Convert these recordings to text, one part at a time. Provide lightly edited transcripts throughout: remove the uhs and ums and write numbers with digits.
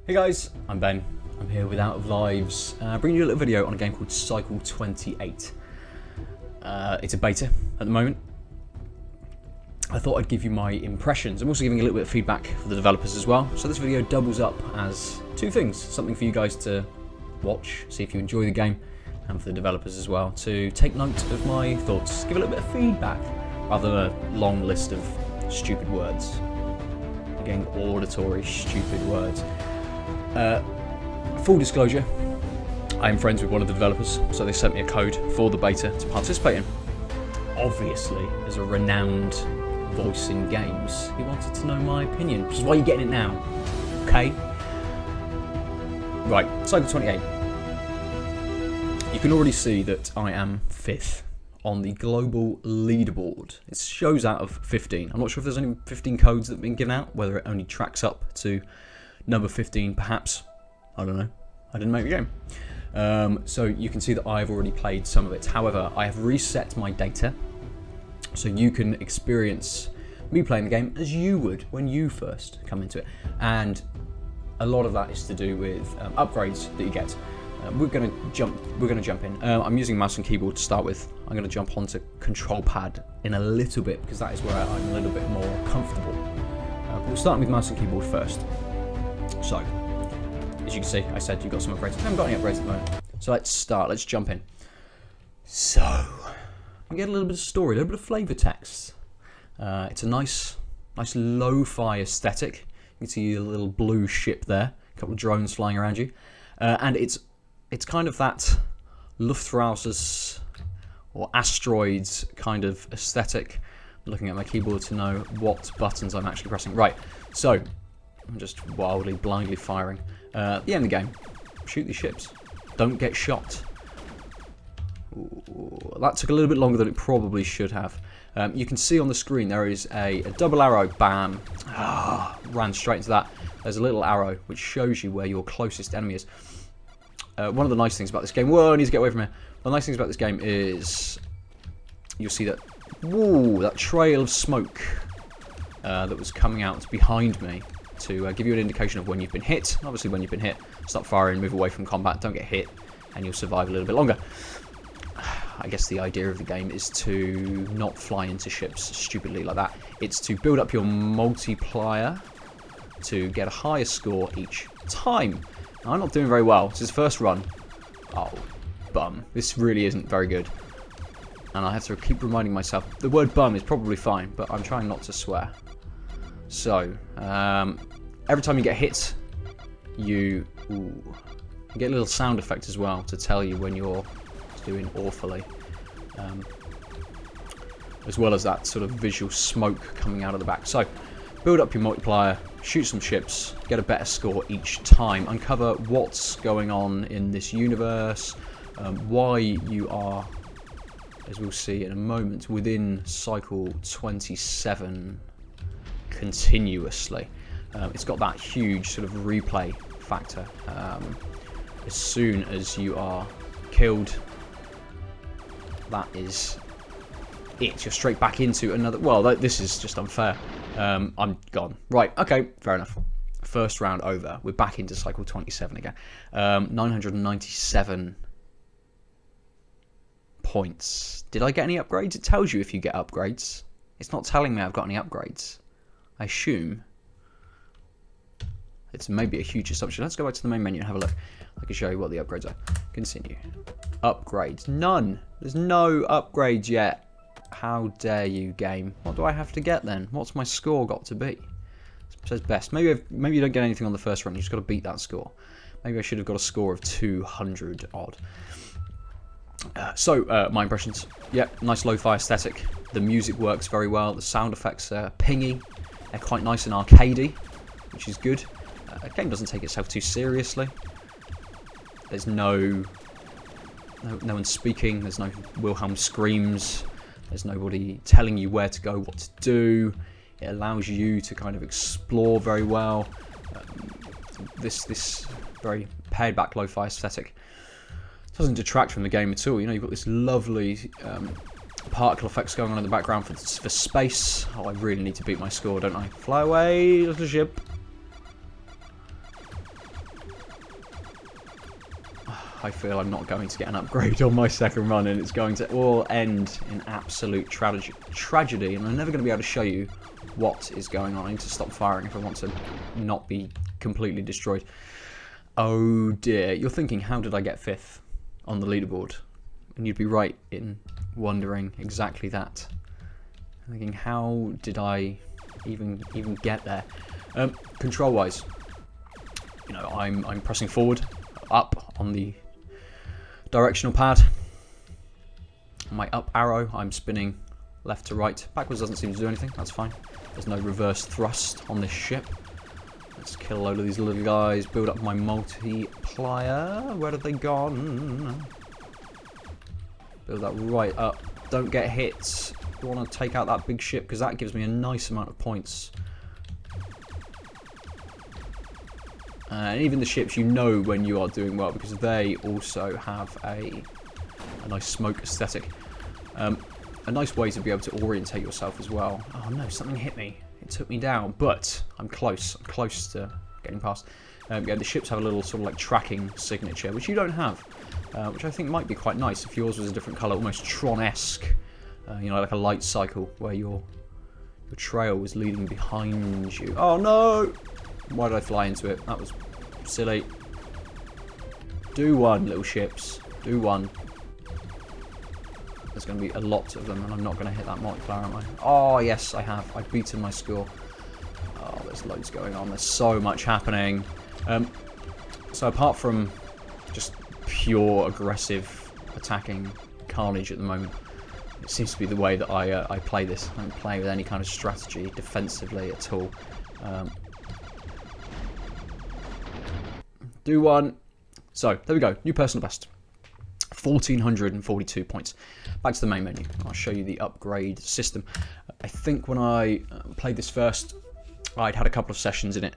Hey guys, I'm Ben. I'm here with Out of Lives, bringing you a little video on a game called Cycle 28. It's a beta at the moment. I thought I'd give you my impressions. I'm also giving a little bit of feedback for the developers as well. So this video doubles up as two things. Something for you guys to watch, see if you enjoy the game, and for the developers as well to take note of my thoughts, give a little bit of feedback, rather than a long list of stupid words. Again, auditory, stupid words. Full disclosure, I am friends with one of the developers, so they sent me a code for the beta to participate in. Obviously, as a renowned voice in games, he wanted to know my opinion, which is why you're getting it now, okay? Right, Cycle 28. You can already see that I am 5th on the global leaderboard. It shows out of 15. I'm not sure if there's only 15 codes that have been given out, whether it only tracks up to number 15 perhaps. I don't know. I didn't make the game. So you can see that I've already played some of it. However, I have reset my data so you can experience me playing the game as you would when you first come into it. And a lot of that is to do with upgrades that you get. We're gonna jump in. I'm using mouse and keyboard to start with. I'm gonna jump onto control pad in a little bit because that is where I'm a little bit more comfortable. We'll start with mouse and keyboard first. So, as you can see, I said you've got some upgrades. I haven't got any upgrades at the moment. So let's start, let's jump in. So, we get a little bit of story, a little bit of flavour text. It's a nice lo-fi aesthetic. You can see a little blue ship there, a couple of drones flying around you. And it's kind of that Luftrausers or asteroids kind of aesthetic. I'm looking at my keyboard to know what buttons I'm actually pressing. Right, so I'm just wildly, blindly firing. The end of the game. Shoot these ships. Don't get shot. Ooh, that took a little bit longer than it probably should have. You can see on the screen there is a double arrow. Bam. Ran straight into that. There's a little arrow which shows you where your closest enemy is. One of the nice things about this game... Whoa, I need to get away from here. One of the nice things about this game is... You'll see that... Whoa, that trail of smoke that was coming out behind me to give you an indication of when you've been hit. Obviously, when you've been hit, stop firing, move away from combat, don't get hit, and you'll survive a little bit longer. I guess the idea of the game is to not fly into ships stupidly like that. It's to build up your multiplier to get a higher score each time. Now, I'm not doing very well. This is first run. Oh, bum. This really isn't very good. And I have to keep reminding myself. The word bum is probably fine, but I'm trying not to swear. So, every time you get hit, you get a little sound effect as well to tell you when you're doing awfully. As well as that sort of visual smoke coming out of the back. So, build up your multiplier, shoot some ships, get a better score each time, uncover what's going on in this universe, why you are, as we'll see in a moment, within Cycle 27 continuously. It's got that huge sort of replay factor. As soon as you are killed, that is it. You're straight back into another... Well, this is just unfair. I'm gone. Right, okay, fair enough. First round over. We're back into Cycle 27 again. 997 points. Did I get any upgrades? It tells you if you get upgrades. It's not telling me I've got any upgrades. I assume. It's maybe a huge assumption. Let's go back to the main menu and have a look. I can show you what the upgrades are. Continue. Upgrades. None. There's no upgrades yet. How dare you, game. What do I have to get then? What's my score got to be? It says best. Maybe you don't get anything on the first run. You just got to beat that score. Maybe I should have got a score of 200 odd. My impressions. Yep, nice lo-fi aesthetic. The music works very well. The sound effects are pingy. They're quite nice and arcadey, which is good. The game doesn't take itself too seriously. There's no one speaking. There's no Wilhelm screams. There's nobody telling you where to go, what to do. It allows you to kind of explore very well. This very pared back lo-fi aesthetic doesn't detract from the game at all. You know, you've got this lovely particle effects going on in the background for space. Oh, I really need to beat my score, don't I? Fly away, little ship. I feel I'm not going to get an upgrade on my second run, and it's going to all end in absolute tragedy, and I'm never going to be able to show you what is going on. I need to stop firing if I want to not be completely destroyed. Oh dear. You're thinking, how did I get 5th on the leaderboard? And you'd be right in wondering exactly that. Thinking, how did I even get there? Control-wise, you know, I'm pressing forward, up on the directional pad. My up arrow, I'm spinning left to right. Backwards doesn't seem to do anything. That's fine. There's no reverse thrust on this ship. Let's kill a load of these little guys. Build up my multiplier. Where have they gone? Build that right up. Don't get hit. I want to take out that big ship because that gives me a nice amount of points. And even the ships, you know when you are doing well because they also have a nice smoke aesthetic. A nice way to be able to orientate yourself as well. Oh no, something hit me. It took me down, but I'm close. I'm close to getting past. Yeah, the ships have a little sort of like tracking signature, which you don't have, which I think might be quite nice if yours was a different colour, almost Tron-esque. You know, like a light cycle where your trail was leading behind you. Oh no! Why did I fly into it? That was silly. Do one, little ships. Do one. There's going to be a lot of them, and I'm not going to hit that multiplier, am I? Oh, yes, I have. I've beaten my score. Oh, there's loads going on. There's so much happening. So apart from just pure aggressive attacking carnage at the moment, it seems to be the way that I play this. I don't play with any kind of strategy defensively at all. Do one. So, there we go. New personal best. 1,442 points. Back to the main menu. I'll show you the upgrade system. I think when I played this first, I'd had a couple of sessions in it.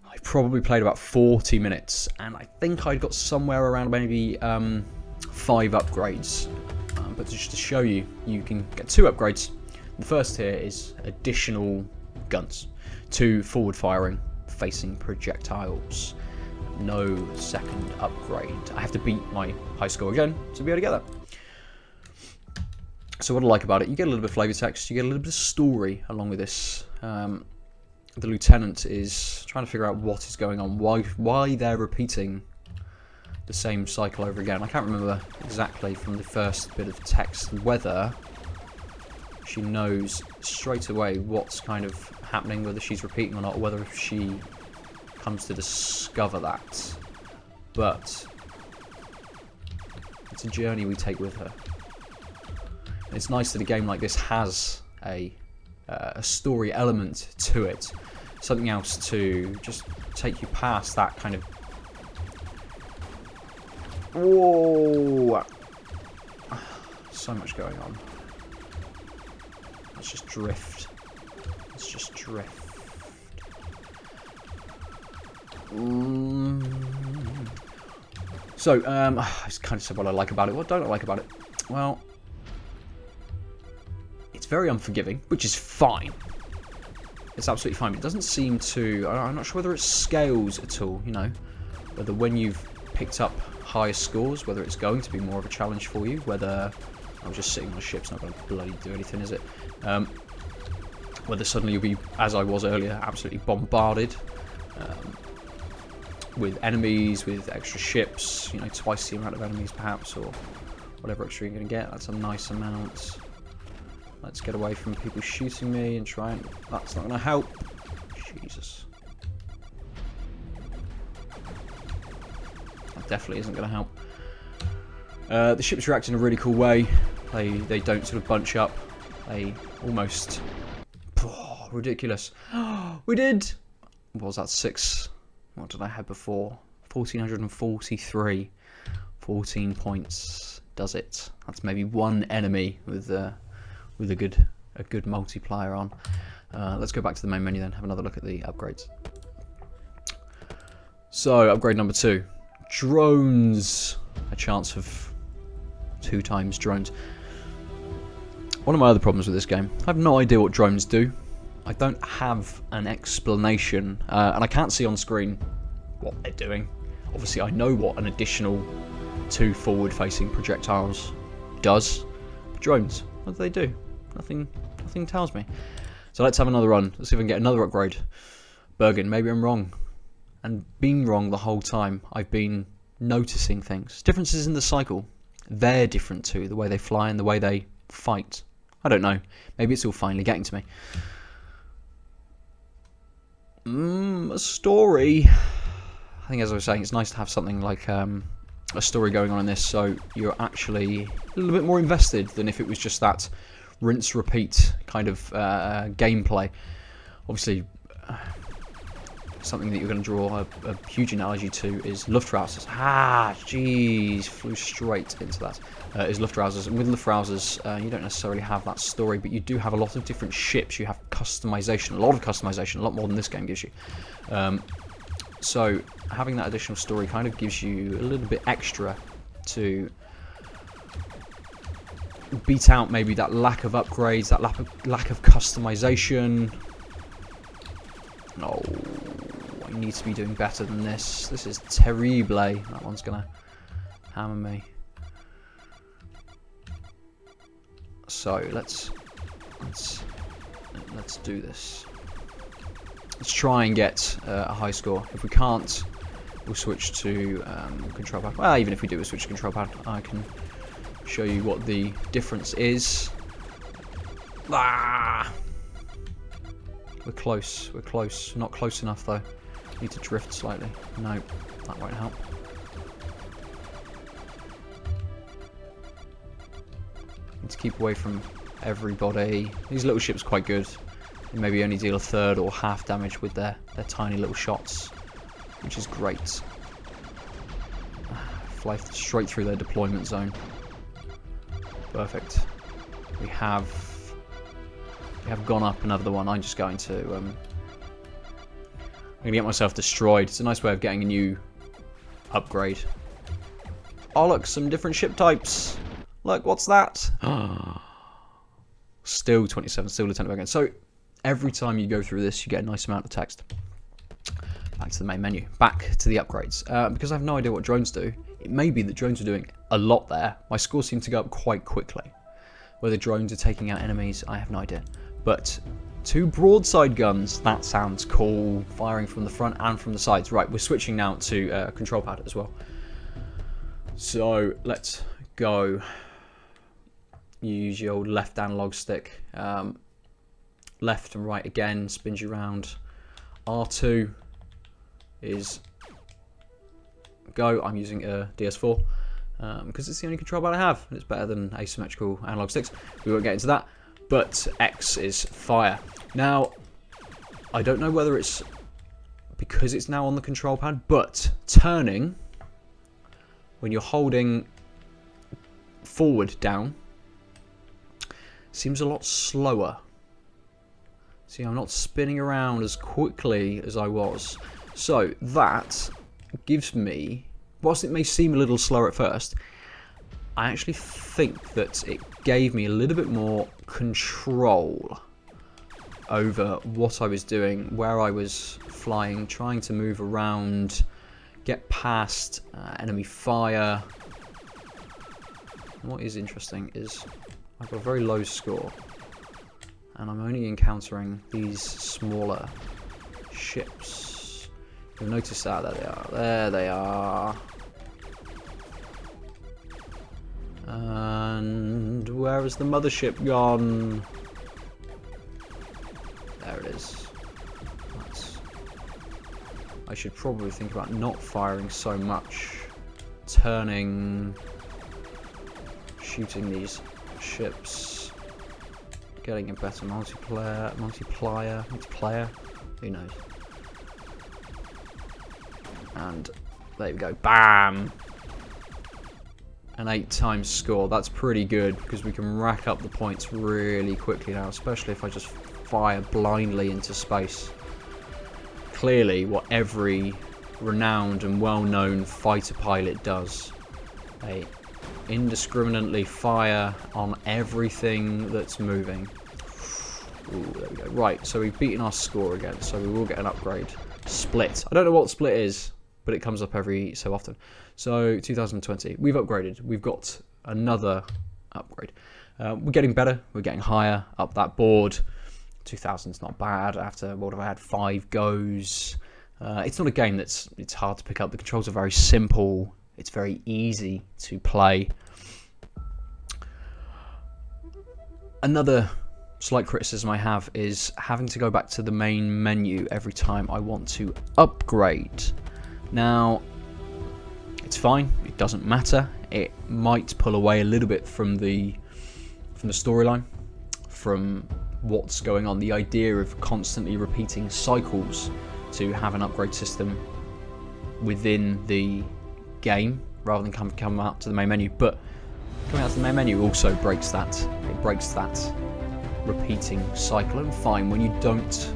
I probably played about 40 minutes, and I think I'd got somewhere around maybe 5 upgrades. But just to show you, you can get 2 upgrades. The first here is additional guns. 2 forward-firing, facing projectiles. No second upgrade. I have to beat my high score again to be able to get that. So what I like about it, you get a little bit of flavor text, you get a little bit of story along with this. The lieutenant is trying to figure out what is going on, why they're repeating the same cycle over again. I can't remember exactly from the first bit of text whether she knows straight away what's kind of happening, whether she's repeating or not, or whether she comes to discover that. But it's a journey we take with her. And it's nice that a game like this has a story element to it, something else to just take you past that kind of whoa, so much going on. Let's just drift. Let's just drift. So, I just kind of said what I like about it. What don't I like about it? Well, it's very unforgiving, which is fine. It's absolutely fine. But it doesn't seem to... I'm not sure whether it scales at all, you know. Whether when you've picked up higher scores, whether it's going to be more of a challenge for you. Whether... I'm just sitting on a ship's not going to bloody do anything, is it? Whether suddenly you'll be, as I was earlier, absolutely bombarded. With enemies, with extra ships, you know, twice the amount of enemies perhaps, or whatever extra you're going to get. That's a nice amount. Let's get away from people shooting me and try and... That's not going to help. Jesus. That definitely isn't going to help. The ships react in a really cool way. They don't sort of bunch up. They almost... Oh, ridiculous. We did! What was that, 6... What did I have before? 1,443. 14 points does it. That's maybe one enemy with a good multiplier on. Let's go back to the main menu then. Have another look at the upgrades. So upgrade number 2, drones. A chance of 2 times drones. One of my other problems with this game, I have no idea what drones do. I don't have an explanation, and I can't see on screen what they're doing. Obviously, I know what an additional 2 forward-facing projectiles does. But drones, what do they do? Nothing tells me. So let's have another run. Let's see if we can get another upgrade. Bergen, maybe I'm wrong. And being wrong the whole time, I've been noticing things. Differences in the cycle. They're different too. The way they fly and the way they fight. I don't know. Maybe it's all finally getting to me. A story. I think, as I was saying, it's nice to have something like a story going on in this, so you're actually a little bit more invested than if it was just that rinse repeat kind of gameplay. Obviously, something that you're going to draw a huge analogy to is Luftrausers. Jeez, flew straight into that. Is Luftrausers, and with Luftrausers, you don't necessarily have that story, but you do have a lot of different ships. You have customization, a lot of customization, a lot more than this game gives you. So having that additional story kind of gives you a little bit extra to beat out maybe that lack of upgrades, that lack of customization. Oh, I need to be doing better than this. This is terrible. That one's gonna hammer me. So let's do this. Let's try and get a high score. If we can't, we'll switch to control pad. Well, even if we do a switch to control pad, I can show you what the difference is. We're close. We're close. Not close enough though. Need to drift slightly. No, that won't help. Need to keep away from everybody. These little ships are quite good. They maybe only deal a third or half damage with their tiny little shots, which is great. Fly straight through their deployment zone. Perfect. We have gone up another one. I'm just going to I'm gonna get myself destroyed. It's a nice way of getting a new upgrade. Oh look, some different ship types. Look, what's that? Still 27, still Lieutenant Bergen. So every time you go through this, you get a nice amount of text. Back to the main menu. Back to the upgrades. Because I have no idea what drones do, it may be that drones are doing a lot there. My scores seem to go up quite quickly. Whether drones are taking out enemies, I have no idea. But 2 broadside guns, that sounds cool. Firing from the front and from the sides. Right, we're switching now to control pad as well. So let's go. Use your old left analog stick. Left and right again, spins you around. R2 is go. I'm using a DS4 because it's the only control pad I have. It's better than asymmetrical analog sticks. We won't get into that. But X is fire. Now, I don't know whether it's because it's now on the control pad, but turning, when you're holding forward down, seems a lot slower. See, I'm not spinning around as quickly as I was. So that gives me, whilst it may seem a little slower at first, I actually think that it gave me a little bit more control over what I was doing, where I was flying, trying to move around, get past enemy fire. And what is interesting is I've got a very low score, and I'm only encountering these smaller ships. You'll notice that. There they are. There they are. And where has the mothership gone? There it is. I should probably think about not firing so much. Turning, shooting these ships, getting a better multiplier, who knows. And there we go, bam! An 8 times score. That's pretty good because we can rack up the points really quickly now, especially if I just fire blindly into space. Clearly what every renowned and well-known fighter pilot does. They indiscriminately fire on everything that's moving. Ooh, there we go. Right, so we've beaten our score again, so we will get an upgrade. Split. I don't know what split is. but it comes up every so often. So 2020, we've upgraded. We've got another upgrade. We're getting better. We're getting higher up that board. 2000's not bad. After what have I had 5 goes. It's not a game it's hard to pick up. The controls are very simple. It's very easy to play. Another slight criticism I have is having to go back to the main menu every time I want to upgrade. Now, it's fine. It doesn't matter. It might pull away a little bit from the storyline, from what's going on. The idea of constantly repeating cycles to have an upgrade system within the game rather than come out to the main menu. But coming out to the main menu also breaks that. It breaks that repeating cycle. And fine, when you don't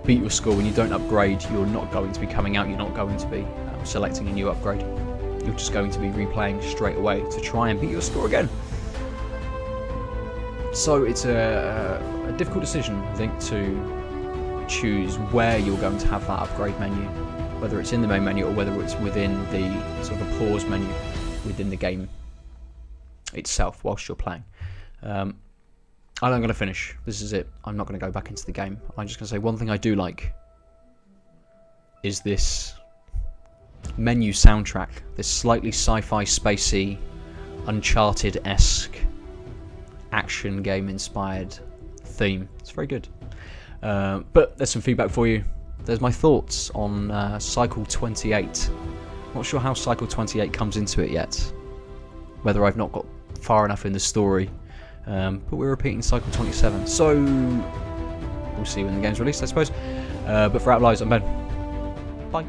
beat your score, when you don't upgrade, you're not going to be coming out. You're not going to be selecting a new upgrade. You're just going to be replaying straight away to try and beat your score again. So it's a difficult decision, I think, to choose where you're going to have that upgrade menu, whether it's in the main menu or whether it's within the sort of a pause menu within the game itself whilst you're playing. I'm going to finish. This is it. I'm not going to go back into the game. I'm just going to say one thing I do like is this menu soundtrack, this slightly sci-fi, spacey, Uncharted-esque action game inspired theme. It's very good. But there's some feedback for you. There's my thoughts on Cycle 28. Not sure how Cycle 28 comes into it yet, whether I've not got far enough in the story, but we're repeating Cycle 27, so we'll see when the game's released, I suppose. But for Outliers, I'm Ben. Bye.